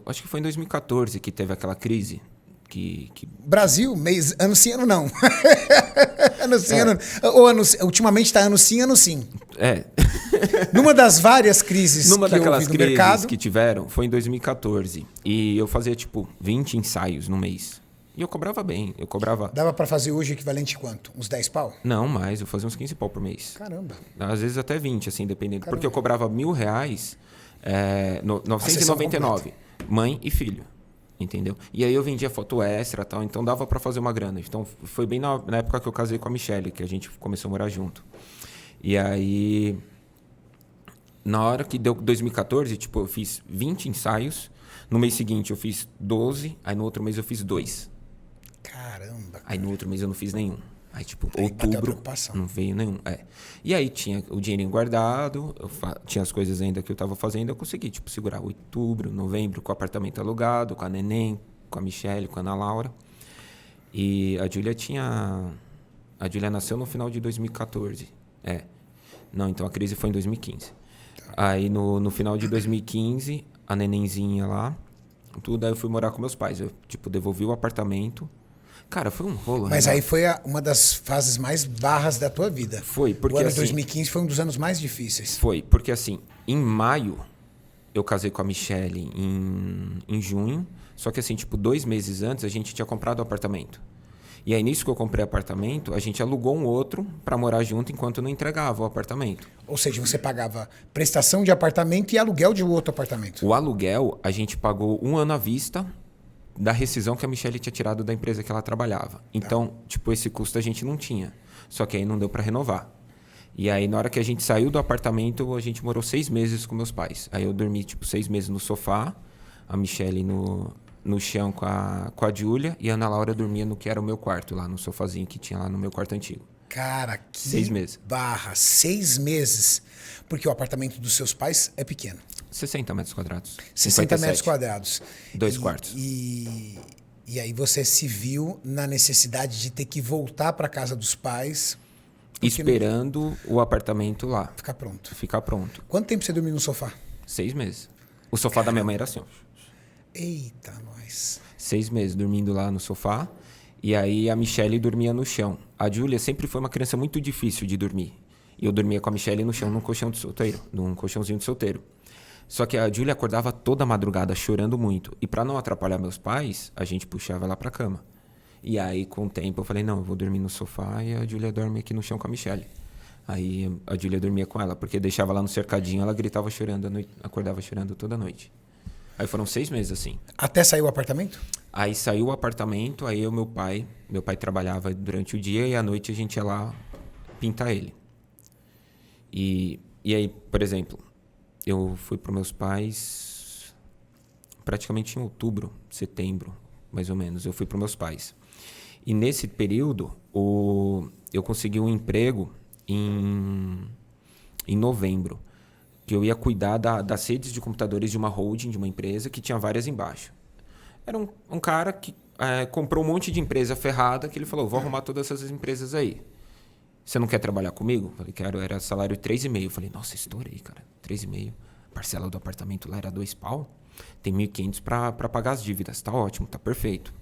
Acho que foi em 2014 que teve aquela crise. Que Brasil, ano sim, ano não. Ano sim, ano não. Ou ultimamente está ano sim. É. Numa das várias crises Numa que houve daquelas no crises mercado. que tiveram, foi em 2014. E eu fazia, tipo, 20 ensaios no mês. E eu cobrava bem. Eu cobrava... Dava para fazer hoje o equivalente quanto? Uns 10 pau? Não, mais. Eu fazia uns 15 pau por mês. Caramba. Às vezes até 20, assim, dependendo. Caramba. Porque eu cobrava R$1.000, 999, mãe e filho. Entendeu? E aí eu vendia foto extra e tal, então dava pra fazer uma grana. Então foi bem na época que eu casei com a Michelle, que a gente começou a morar junto. E aí, na hora que deu 2014, tipo, eu fiz 20 ensaios. No mês seguinte eu fiz 12, aí no outro mês eu fiz 2. Caramba. Aí no outro mês eu não fiz nenhum. Aí, tipo, Aí bateu a outubro, preocupação. não veio nenhum. E aí tinha o dinheirinho guardado, tinha as coisas ainda que eu tava fazendo, eu consegui, tipo, segurar outubro, novembro, com o apartamento alugado, com a neném, com a Michelle, com a Ana Laura. E a Júlia tinha... A Júlia nasceu no final de 2014. Não, então a crise foi em 2015. Aí no final de 2015, a nenenzinha lá, tudo, aí eu fui morar com meus pais. Eu, tipo, devolvi o apartamento. Cara, foi um rolo. Mas né? aí foi uma das fases mais barras da tua vida. Foi, porque o ano assim... 2015 foi um dos anos mais difíceis. Foi, porque assim, em maio, eu casei com a Michelle em junho. Só que assim, tipo, 2 meses antes, a gente tinha comprado o apartamento. E aí, nisso que eu comprei apartamento, a gente alugou um outro para morar junto enquanto não entregava o apartamento. Ou seja, você pagava prestação de apartamento e aluguel de outro apartamento. O aluguel, a gente pagou 1 ano à vista da rescisão que a Michelle tinha tirado da empresa que ela trabalhava. Então, tipo, esse custo a gente não tinha. Só que aí não deu para renovar. E aí, na hora que a gente saiu do apartamento, a gente morou 6 meses com meus pais. Aí eu dormi, tipo, 6 meses no sofá, a Michelle no chão com a Júlia, e a Ana Laura dormia no que era o meu quarto, lá no sofazinho que tinha lá no meu quarto antigo. Cara, que 6 meses. barra. 6 meses. Porque o apartamento dos seus pais é pequeno. 60 metros quadrados. 60 57. metros quadrados. 2 quartos. E aí você se viu na necessidade de ter que voltar para casa dos pais. Esperando o apartamento lá. Ficar pronto. Quanto tempo você dormiu no sofá? 6 meses. O sofá da minha mãe era assim, ó. Eita, nós. 6 meses dormindo lá no sofá. E aí a Michelle dormia no chão. A Júlia sempre foi uma criança muito difícil de dormir. E eu dormia com a Michelle no chão, num colchãozinho de solteiro. Só que a Júlia acordava toda madrugada chorando muito. E para não atrapalhar meus pais, a gente puxava ela pra cama. E aí, com o tempo, eu falei, não, eu vou dormir no sofá e a Júlia dorme aqui no chão com a Michelle. Aí a Júlia dormia com ela, porque deixava ela no cercadinho, ela gritava chorando, acordava chorando toda noite. Aí foram 6 meses assim. Até sair o apartamento? Aí saiu o apartamento, aí meu pai trabalhava durante o dia e à noite a gente ia lá pintar ele. E aí, por exemplo, eu fui para meus pais praticamente em outubro, setembro, mais ou menos. Eu fui para meus pais. E nesse período, eu consegui um emprego em novembro, que eu ia cuidar das redes de computadores de uma holding, de uma empresa, que tinha várias embaixo. Era um cara que comprou um monte de empresa ferrada, que ele falou, vou arrumar todas essas empresas aí. Você não quer trabalhar comigo? Falei, quero. Era salário 3,5. Falei, nossa, estourei, cara. 3,5. Parcela do apartamento lá era 2 pau. Tem 1.500 para pagar as dívidas. Tá ótimo, tá perfeito.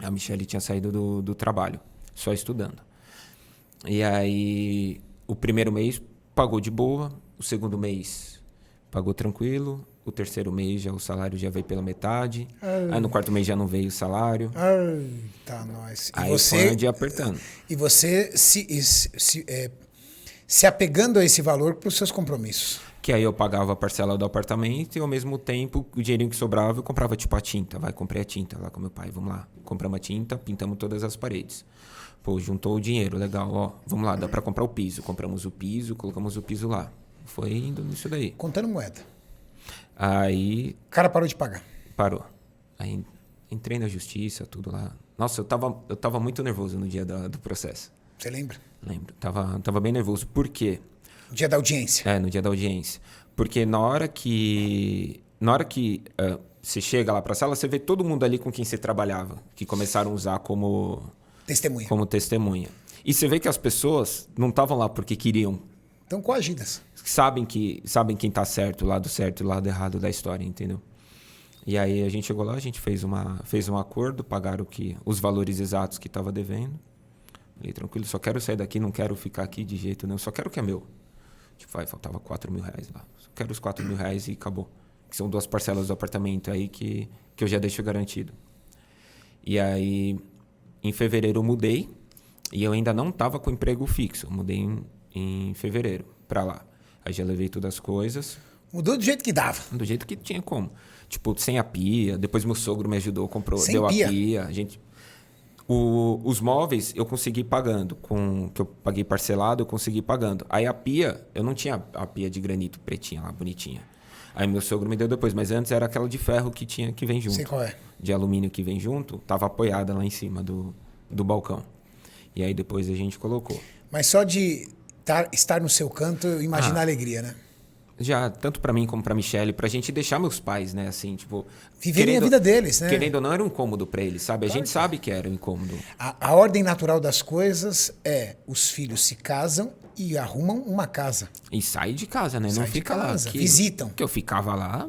A Michelle tinha saído do trabalho, só estudando. E aí, o primeiro mês pagou de boa. O segundo mês pagou tranquilo. O terceiro mês já o salário já veio pela metade. Aí no quarto mês já não veio o salário. Tá, nós. Aí você foi apertando. E você se apegando a esse valor para os seus compromissos. Que aí eu pagava a parcela do apartamento e ao mesmo tempo o dinheirinho que sobrava eu comprava tipo a tinta. Comprei a tinta lá com meu pai. Vamos lá. Compramos a tinta, pintamos todas as paredes. Pô, juntou o dinheiro, legal. Ó, vamos lá, dá para comprar o piso. Compramos o piso, colocamos o piso lá. Foi indo nisso daí. Contando moeda. Aí... O cara parou de pagar. Parou. Aí entrei na justiça, tudo lá. Nossa, eu tava muito nervoso no dia do processo. Você lembra? Lembro. Tava bem nervoso. Por quê? No dia da audiência. No dia da audiência. Porque na hora que você chega lá pra sala, você vê todo mundo ali com quem você trabalhava, que começaram a usar como testemunha. E você vê que as pessoas não estavam lá porque queriam. Estão coagidas. Sabem quem tá certo, o lado errado da história, entendeu? E aí a gente chegou lá, a gente fez um acordo, pagaram os valores exatos que estava devendo. Falei, tranquilo, só quero sair daqui, não quero ficar aqui de jeito nenhum, só quero o que é meu. Tipo, faltava 4 mil reais lá. Só quero os 4 mil reais e acabou. Que são 2 parcelas do apartamento aí que eu já deixo garantido. E aí, em fevereiro eu mudei e eu ainda não estava com emprego fixo. Eu mudei em fevereiro para lá. Aí já levei todas as coisas. Mudou do jeito que dava. Do jeito que tinha como. Tipo, sem a pia. Depois meu sogro me ajudou, Sem deu pia? a pia. A gente... Os móveis eu consegui pagando, que eu paguei parcelado, eu consegui pagando. Aí a pia, eu não tinha a pia de granito pretinha lá, bonitinha. Aí meu sogro me deu depois, mas antes era aquela de ferro que vem junto. Sei qual é. De alumínio que vem junto, tava apoiada lá em cima do balcão. E aí depois a gente colocou. Mas só de estar no seu canto, imagina a alegria, né? Já, tanto pra mim como pra Michelle, pra gente deixar meus pais, né, assim, tipo... Viverem a vida deles, né? Querendo ou não, era um incômodo pra eles, sabe? A Claro gente que sabe que era um incômodo. A ordem natural das coisas é os filhos se casam e arrumam uma casa. E sai de casa, né? Sai não de fica casa, lá. visitam. Que eu ficava lá,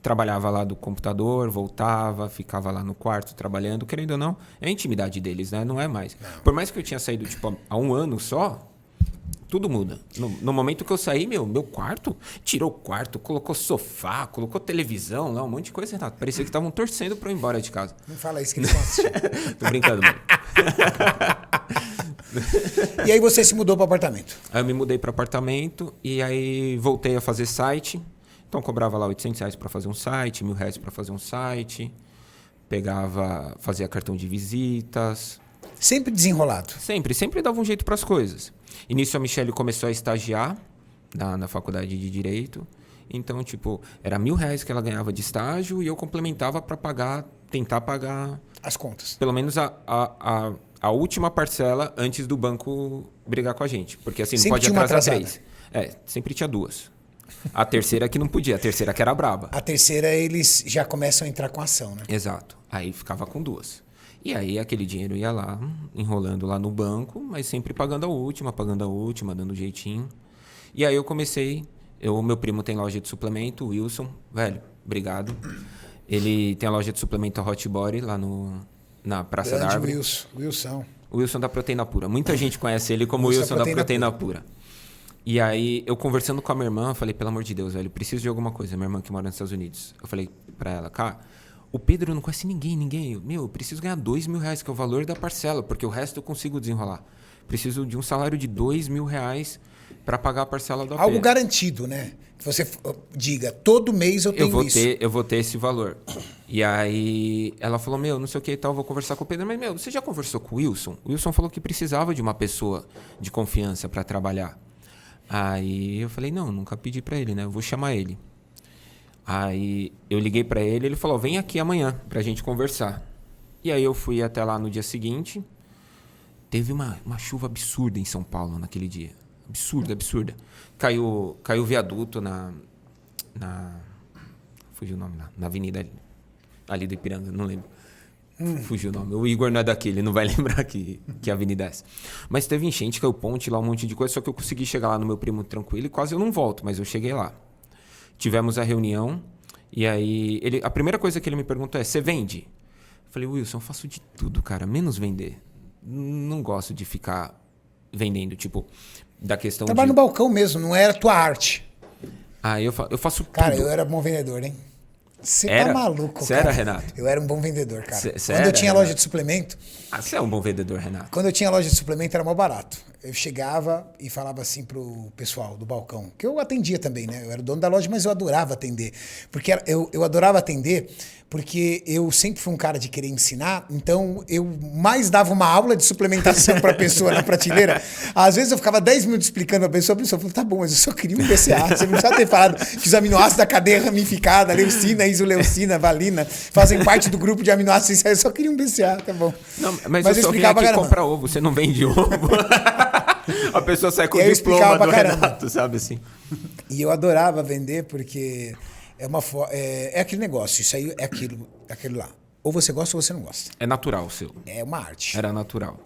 trabalhava lá do computador, voltava, ficava lá no quarto trabalhando. Querendo ou não, é a intimidade deles, né? Não é mais. Não. Por mais que eu tinha saído, tipo, há um ano só... Tudo muda. No momento que eu saí, meu quarto, tirou o quarto, colocou sofá, colocou televisão lá, um monte de coisa, Renato. Parecia que estavam torcendo pra eu ir embora de casa. Não fala isso que eles vão assistir. Tô brincando, mano. E aí você se mudou para apartamento. Aí eu me mudei para apartamento e aí voltei a fazer site. Então cobrava lá R$ 800 para fazer um site, R$ 1.000 para fazer um site. Fazia cartão de visitas. Sempre desenrolado. Sempre dava um jeito para as coisas. E nisso a Michelle começou a estagiar na faculdade de Direito. Então, tipo, era R$ 1.000 que ela ganhava de estágio e eu complementava para tentar pagar... As contas. Pelo menos a última parcela antes do banco brigar com a gente. Porque assim, não Sempre pode tinha uma atrasar atrasada. 3. Sempre tinha 2. A terceira que não podia, a terceira que era braba. A terceira, eles já começam a entrar com ação, né? Exato. Aí ficava com 2. E aí aquele dinheiro ia lá, enrolando lá no banco, mas sempre pagando a última, dando jeitinho. E aí eu comecei... Meu primo tem loja de suplemento, o Wilson. Velho, obrigado. Ele tem a loja de suplemento a Hot Body lá na Praça da Árvore. Wilson. O Wilson da Proteína Pura. Muita gente conhece ele como Wilson da Proteína Pura. E aí, eu conversando com a minha irmã, falei, pelo amor de Deus, velho, preciso de alguma coisa. Minha irmã que mora nos Estados Unidos. Eu falei pra ela, cara, o Pedro não conhece ninguém. Eu preciso ganhar R$ 2.000, que é o valor da parcela, porque o resto eu consigo desenrolar. Preciso de um salário de R$ 2.000 para pagar a parcela do AP. Algo garantido, né? Que você diga, todo mês eu tenho isso. Eu vou ter esse valor. E aí ela falou, não sei o que e tal, vou conversar com o Pedro. Mas, você já conversou com o Wilson? O Wilson falou que precisava de uma pessoa de confiança para trabalhar. Aí eu falei, não, nunca pedi para ele, né? Eu vou chamar ele. Aí eu liguei para ele, ele falou, vem aqui amanhã pra gente conversar. E aí eu fui até lá no dia seguinte. Teve uma chuva absurda em São Paulo naquele dia. Absurda. Caiu o viaduto na fugiu o nome lá, na avenida ali do Ipiranga, não lembro. Fugiu o nome. O Igor não é daqui, ele não vai lembrar que avenida é essa. Mas teve enchente, caiu ponte lá, um monte de coisa, só que eu consegui chegar lá no meu primo tranquilo e quase eu não volto, mas eu cheguei lá. Tivemos a reunião e aí a primeira coisa que ele me perguntou é, você vende? Eu falei, Wilson, eu faço de tudo, cara, menos vender. Não gosto de ficar vendendo, tipo, da questão Trabalho no balcão mesmo, não era tua arte. Ah, eu faço tudo. Cara, eu era bom vendedor, hein? Você tá maluco, Você cara. era, Renato? Eu era um bom vendedor, cara. Quando eu tinha loja de suplemento... Você é um bom vendedor, Renato. Quando eu tinha loja de suplemento, era mó barato. Eu chegava e falava assim pro pessoal do balcão, que eu atendia também, né? Eu era o dono da loja, mas eu adorava atender. Porque eu adorava atender porque eu sempre fui um cara de querer ensinar, então eu mais dava uma aula de suplementação pra pessoa na prateleira. Às vezes eu ficava 10 minutos explicando a pessoa falou, tá bom, mas eu só queria um BCA. Você não precisava ter falado que os aminoácidos da cadeia ramificada, leucina, isoleucina, valina, fazem parte do grupo de aminoácidos essenciais. Eu só queria um BCA, tá bom. Não, mas eu só vim aqui comprar ovo, você não vende ovo. A pessoa sai com o diploma do Renato, sabe assim? E eu adorava vender porque é aquele negócio, isso aí é aquilo lá. Ou você gosta ou você não gosta. É natural o seu. É uma arte. Era natural.